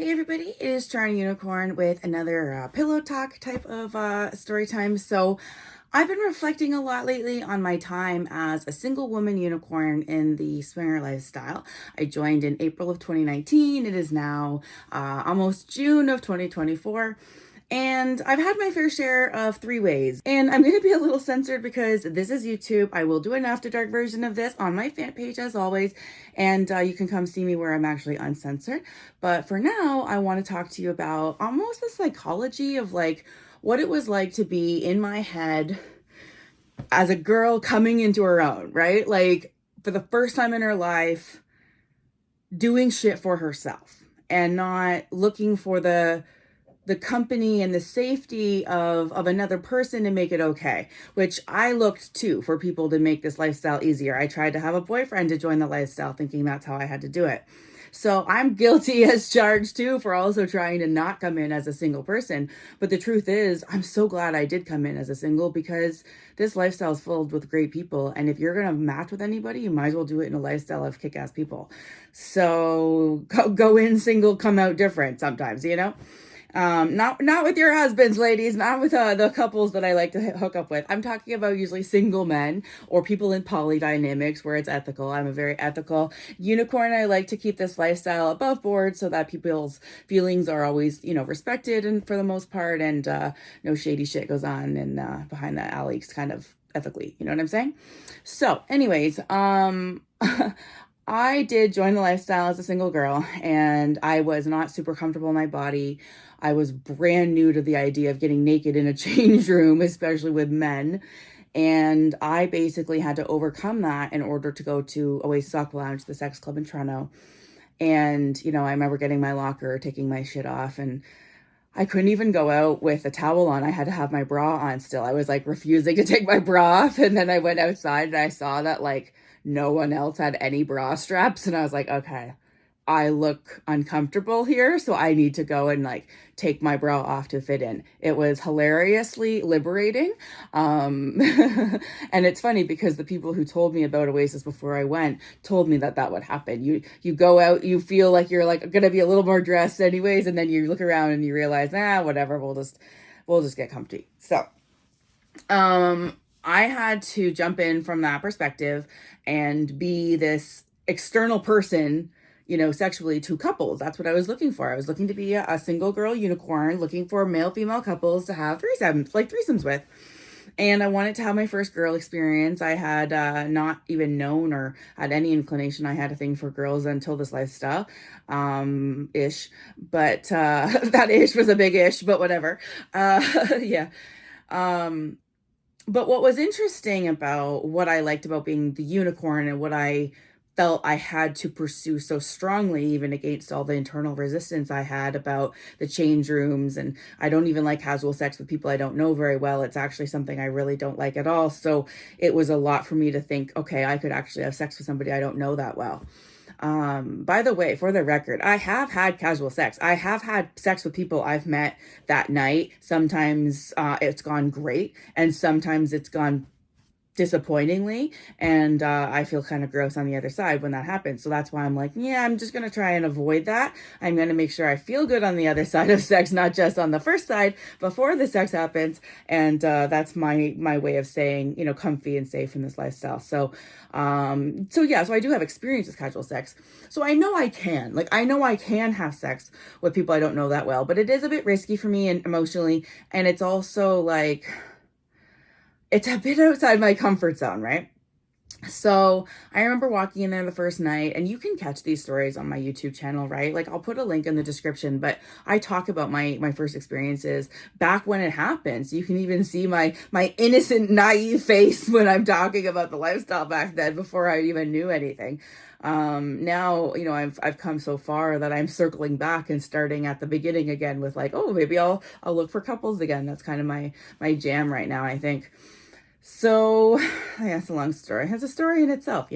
Hey everybody, it is Charlie Unicorn with another pillow talk type of story time. So I've been reflecting a lot lately on my time as a single woman unicorn in the swinger lifestyle. I joined in April of 2019. It is now almost June of 2024. And I've had my fair share of three ways. And I'm going to be a little censored because this is YouTube. I will do an after dark version of this on my fan page as always. And you can come see me where I'm actually uncensored. But for now, I want to talk to you about almost the psychology of like what it was like to be in my head as a girl coming into her own, right? Like for the first time in her life, doing shit for herself and not looking for the company and the safety of another person to make it okay, which I looked to for people to make this lifestyle easier. I tried to have a boyfriend to join the lifestyle thinking that's how I had to do it. So I'm guilty as charged too for also trying to not come in as a single person. But the truth is, I'm so glad I did come in as a single because this lifestyle is filled with great people. And if you're going to match with anybody, you might as well do it in a lifestyle of kick-ass people. So go in single, come out different sometimes, you know? Not with your husbands, ladies, not with the couples that I like to hook up with. I'm talking about usually single men or people in poly dynamics where it's ethical. I'm a very ethical unicorn. I like to keep this lifestyle above board so that people's feelings are always, respected and for the most part, and no shady shit goes on and behind the alley kind of ethically. You know what I'm saying? So, anyways, I did join the lifestyle as a single girl, and I was not super comfortable in my body. I was brand new to the idea of getting naked in a change room, especially with men. And I basically had to overcome that in order to go to Oasis Aqua Lounge, the sex club in Toronto. And, I remember getting my locker, taking my shit off, and I couldn't even go out with a towel on. I had to have my bra on still. I was like refusing to take my bra off. And then I went outside and I saw that like no one else had any bra straps. And I was like, okay, I look uncomfortable here, so I need to go and like take my bra off to fit in. It was hilariously liberating. Um, and it's funny because the people who told me about Oasis before I went told me that that would happen. You go out, you feel like you're like gonna be a little more dressed anyways, and then you look around and you realize, whatever, we'll just get comfy. So, I had to jump in from that perspective and be this external person, sexually to couples. That's what I was looking for. I was looking to be a single girl unicorn, looking for male female couples to have threesomes with. And I wanted to have my first girl experience. I had not even known or had any inclination I had a thing for girls until this lifestyle ish. But that ish was a big ish, but whatever. Yeah. Um, but what was interesting about what I liked about being the unicorn and what I felt I had to pursue so strongly, even against all the internal resistance I had about the change rooms. And I don't even like casual sex with people I don't know very well. It's actually something I really don't like at all. So it was a lot for me to think, okay, I could actually have sex with somebody I don't know that well. By the way, for the record, I have had casual sex. I have had sex with people I've met that night. Sometimes it's gone great, and sometimes it's gone disappointingly, and I feel kind of gross on the other side when that happens. So that's why I'm like, yeah, I'm just going to try and avoid that. I'm going to make sure I feel good on the other side of sex, not just on the first side before the sex happens. And that's my way of saying, comfy and safe in this lifestyle. So I do have experience with casual sex. So I know I can have sex with people I don't know that well, but it is a bit risky for me and emotionally. And it's also like, it's a bit outside my comfort zone, right? So I remember walking in there the first night, and you can catch these stories on my YouTube channel, right? Like I'll put a link in the description, but I talk about my first experiences back when it happened. So you can even see my innocent, naive face when I'm talking about the lifestyle back then before I even knew anything. Now, I've come so far that I'm circling back and starting at the beginning again with like, oh, maybe I'll look for couples again. That's kind of my jam right now, I think. So, yeah, it's a long story. It's a story in itself.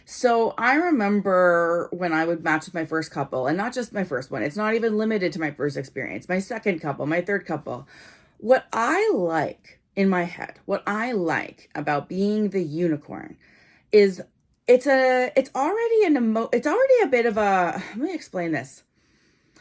So I remember when I would match with my first couple, and not just my first one, it's not even limited to my first experience, my second couple, my third couple. What I like in my head, what I like about being the unicorn is it's already a bit of a, let me explain this.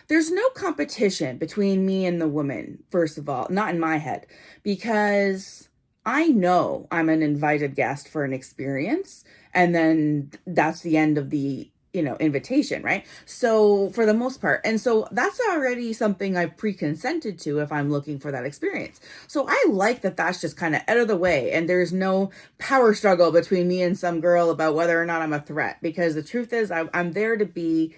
there's no competition between me and the woman, first of all, not in my head, because I know I'm an invited guest for an experience, and then that's the end of the invitation, right? So for the most part, and so that's already something I've pre-consented to if I'm looking for that experience. So I like that that's just kind of out of the way, and there's no power struggle between me and some girl about whether or not I'm a threat, because the truth is I'm there to be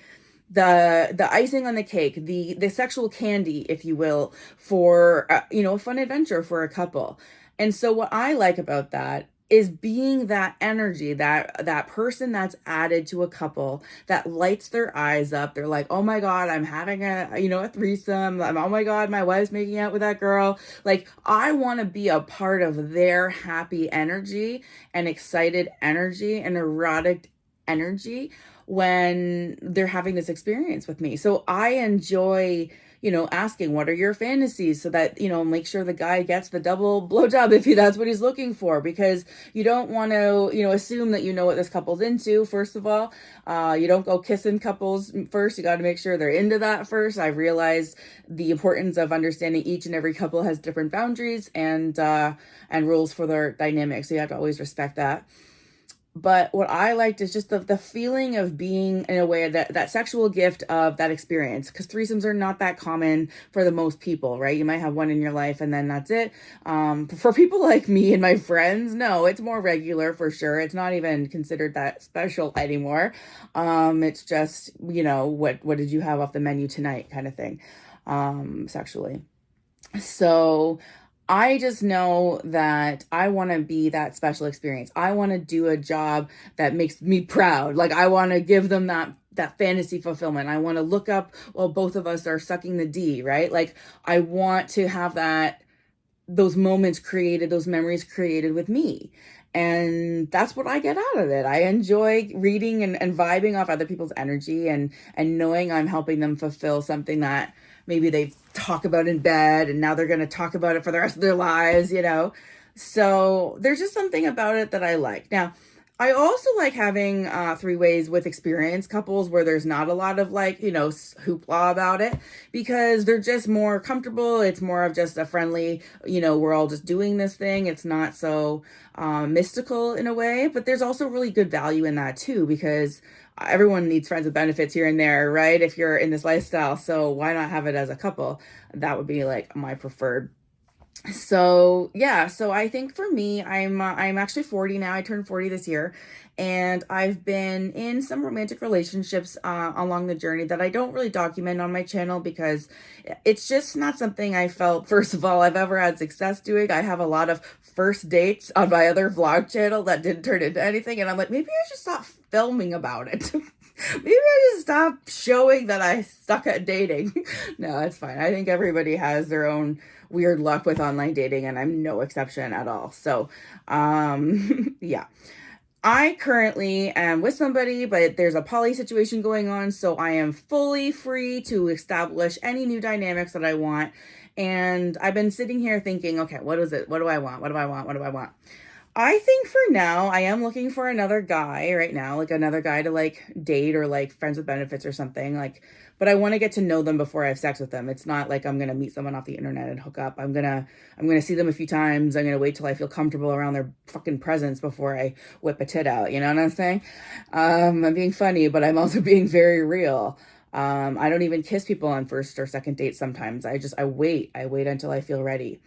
the icing on the cake, the sexual candy, if you will, for a fun adventure for a couple. And so what I like about that is being that energy, that person that's added to a couple, that lights their eyes up. They're like, oh my god, I'm having a threesome. Oh my god, my wife's making out with that girl. Like, I want to be a part of their happy energy and excited energy and erotic energy when they're having this experience with me. So I enjoy, asking what are your fantasies, so that, make sure the guy gets the double blowjob if that's what he's looking for, because you don't want to, assume that you know what this couple's into, first of all. You don't go kissing couples first. You got to make sure they're into that first. I realized the importance of understanding each and every couple has different boundaries and rules for their dynamics. So you have to always respect that. But what I liked is just the feeling of being, in a way, that sexual gift of that experience, because threesomes are not that common for the most people, right? You might have one in your life and then that's it. For people like me and my friends, no, it's more regular for sure. It's not even considered that special anymore. It's just, what did you have off the menu tonight, kind of thing, sexually. So I just know that I want to be that special experience. I want to do a job that makes me proud. Like, I want to give them that fantasy fulfillment. I want to look up while both of us are sucking the D, right? Like, I want to have those moments created, those memories created with me. And that's what I get out of it. I enjoy reading and vibing off other people's energy, and knowing I'm helping them fulfill something that maybe they talk about in bed and now they're going to talk about it for the rest of their lives. So there's just something about it that I like. Now, I also like having three ways with experienced couples where there's not a lot of hoopla about it, because they're just more comfortable. It's more of just a friendly, we're all just doing this thing. It's not so mystical in a way, but there's also really good value in that too, because everyone needs friends with benefits here and there, right? If you're in this lifestyle. So why not have it as a couple? That would be like my preferred. So yeah, so I think for me, I'm actually 40 now. I turned 40 this year, and I've been in some romantic relationships along the journey that I don't really document on my channel, because it's just not something I felt, first of all, I've ever had success doing. I have a lot of first dates on my other vlog channel that didn't turn into anything, and I'm like, maybe I should stop filming about it. Maybe I should stop showing that I suck at dating. No, it's fine. I think everybody has their own weird luck with online dating, and I'm no exception at all. So, yeah. I currently am with somebody, but there's a poly situation going on, so I am fully free to establish any new dynamics that I want. And I've been sitting here thinking, okay, what is it? What do I want? What do I want? What do I want? I think for now, I am looking for another guy right now, like another guy to like date, or like friends with benefits or something, like, but I want to get to know them before I have sex with them. It's not like I'm going to meet someone off the internet and hook up. I'm going to see them a few times. I'm going to wait till I feel comfortable around their fucking presence before I whip a tit out. You know what I'm saying? I'm being funny, but I'm also being very real. I don't even kiss people on first or second dates sometimes. I wait until I feel ready.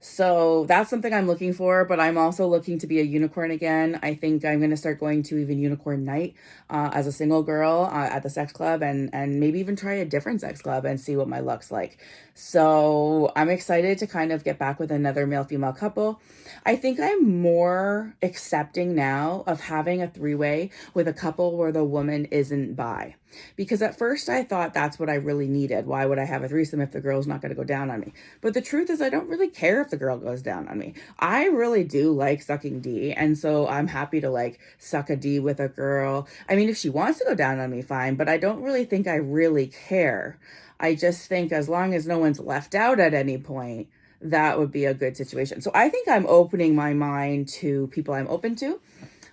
So that's something I'm looking for, but I'm also looking to be a unicorn again. I think I'm going to start going to even unicorn night as a single girl at the sex club, and maybe even try a different sex club and see what my luck's like. So I'm excited to kind of get back with another male-female couple. I think I'm more accepting now of having a three-way with a couple where the woman isn't bi. Because at first I thought that's what I really needed. Why would I have a threesome if the girl's not going to go down on me? But the truth is, I don't really care if the girl goes down on me. I really do like sucking D. And so I'm happy to like suck a D with a girl. I mean, if she wants to go down on me, fine. But I don't really think I really care. I just think as long as no one's left out at any point, that would be a good situation. So I think I'm opening my mind to people I'm open to.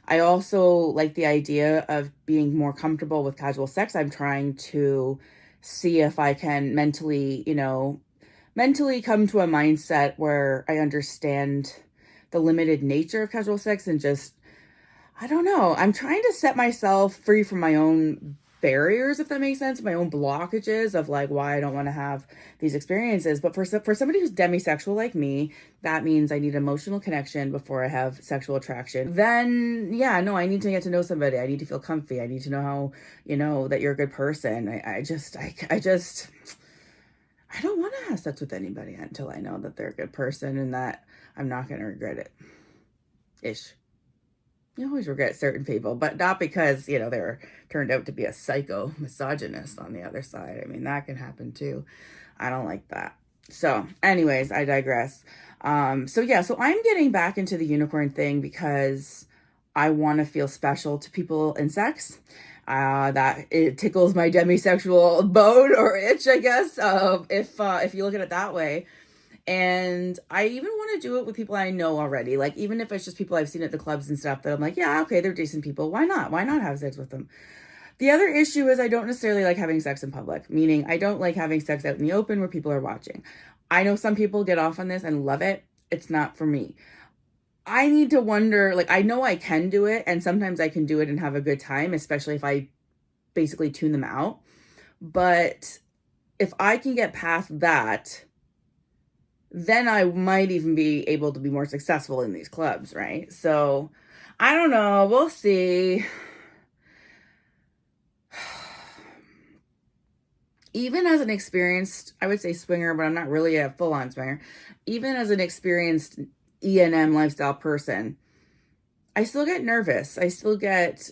I also like the idea of being more comfortable with casual sex. I'm trying to see if I can mentally, mentally come to a mindset where I understand the limited nature of casual sex and just, I don't know. I'm trying to set myself free from my own barriers, if that makes sense, my own blockages of like why I don't want to have these experiences. But for somebody who's demisexual like me, that means I need emotional connection before I have sexual attraction. Then yeah, no, I need to get to know somebody. I need to feel comfy. I need to know how, that you're a good person. I don't want to have sex with anybody until I know that they're a good person and that I'm not going to regret it. Ish. You always regret certain people, but not because, they're turned out to be a psycho misogynist on the other side. I mean, that can happen too. I don't like that. So, anyways, I digress. So I'm getting back into the unicorn thing because I want to feel special to people in sex. That it tickles my demisexual bone or itch, I guess. If you look at it that way. And I even want to do it with people I know already. Like, even if it's just people I've seen at the clubs and stuff that I'm like, yeah, okay, they're decent people. Why not? Why not have sex with them? The other issue is I don't necessarily like having sex in public, meaning I don't like having sex out in the open where people are watching. I know some people get off on this and love it. It's not for me. I need to wonder, like, I know I can do it, and sometimes I can do it and have a good time, especially if I basically tune them out. But if I can get past that, then I might even be able to be more successful in these clubs, right? So I don't know. We'll see. Even as an experienced, I would say swinger, but I'm not really a full-on swinger. Even as an experienced E&M lifestyle person, I still get nervous. I still get,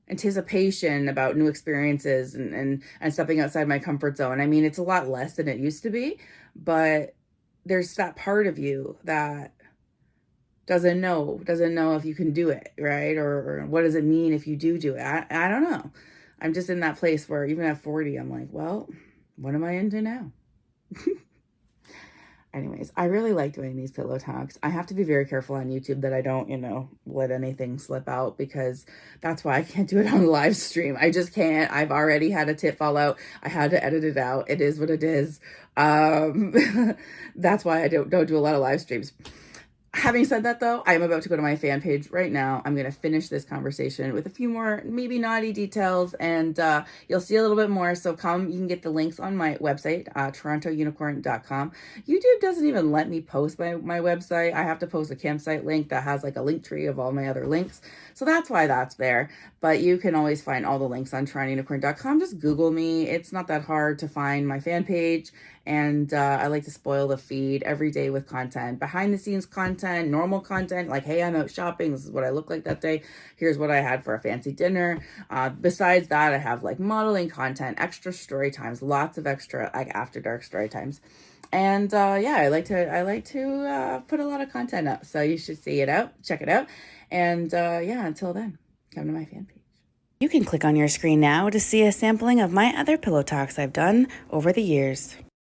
anticipation about new experiences and stepping outside my comfort zone. I mean, it's a lot less than it used to be, but there's that part of you that doesn't know if you can do it, right? Or what does it mean if you do it? I don't know. I'm just in that place where even at 40, I'm like, well, what am I into now? Anyways, I really like doing these pillow talks. I have to be very careful on YouTube that I don't, let anything slip out, because that's why I can't do it on live stream. I just can't. I've already had a tip fall out. I had to edit it out. It is what it is. That's why I don't do a lot of live streams. Having said that, though, I'm about to go to my fan page right now. I'm going to finish this conversation with a few more maybe naughty details, and you'll see a little bit more. So you can get the links on my website, torontounicorn.com. YouTube doesn't even let me post my website. I have to post a campsite link that has like a link tree of all my other links. So that's why that's there. But you can always find all the links on torontounicorn.com. Just Google me. It's not that hard to find my fan page. And I like to spoil the feed every day with content, behind the scenes content, normal content, like, hey, I'm out shopping. This is what I look like that day. Here's what I had for a fancy dinner. Besides that, I have like modeling content, extra story times, lots of extra like after dark story times. And yeah, I like to put a lot of content up. So you should see it out, check it out. And yeah, until then, come to my fan page. You can click on your screen now to see a sampling of my other pillow talks I've done over the years.